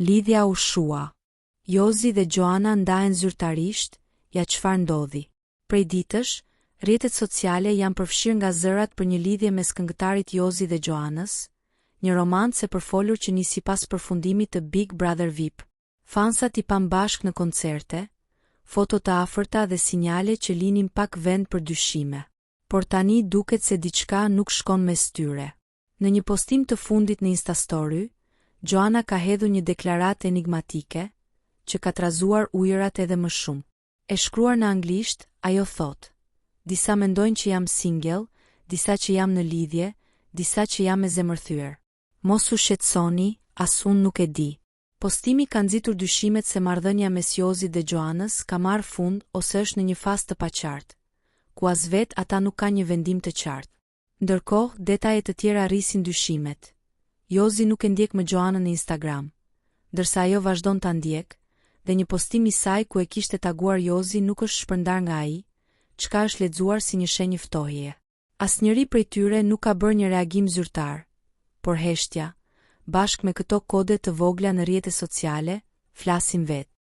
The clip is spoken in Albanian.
Lidhja u shua. Jozi dhe Gjoana ndahen zyrtarisht, ja çfarë ndodhi. Prej ditësh, rrjetet sociale janë përfshirë nga zërat për një lidhje mes këngëtarit Jozi dhe Gjoanës, një romancë e përfolur që nisi pas përfundimit të Big Brother VIP. Fansat i pan bashkë në koncerte, foto të afërta dhe sinjale që linin pak vend për dyshime. Por tani duket se diçka nuk shkon mes tyre. Në një postim të fundit në Instastory, Gjoana ka hedhur një deklaratë enigmatike, që ka trazuar ujërat edhe më shumë. E shkruar në anglisht, ajo thot: disa mendojnë që jam single, disa që jam në lidhje, disa që jam e zemërthyer. Mos u shqetësoni, as unë nuk e di. Postimi ka nxitur dyshimet se marrëdhënia mes Jozit dhe Gjoanës ka marrë fund ose është në një fazë të paqartë, ku as vet ata nuk kanë një vendim të qartë. Ndërkohë, detaje të tjera rrisin dyshimet. Jozi nuk e ndjek më Gjoanën në Instagram, ndërsa ajo vazhdon ta ndjek, dhe një postim i saj ku e kishte taguar Jozi nuk është shpërndar nga ai, çka është lexuar si një shenjë ftohjeje. Asnjëri prej tyre nuk ka bërë një reagim zyrtar, por heshtja, bashkë me këto kode të vogla në rrjetet sociale, flasin vetë.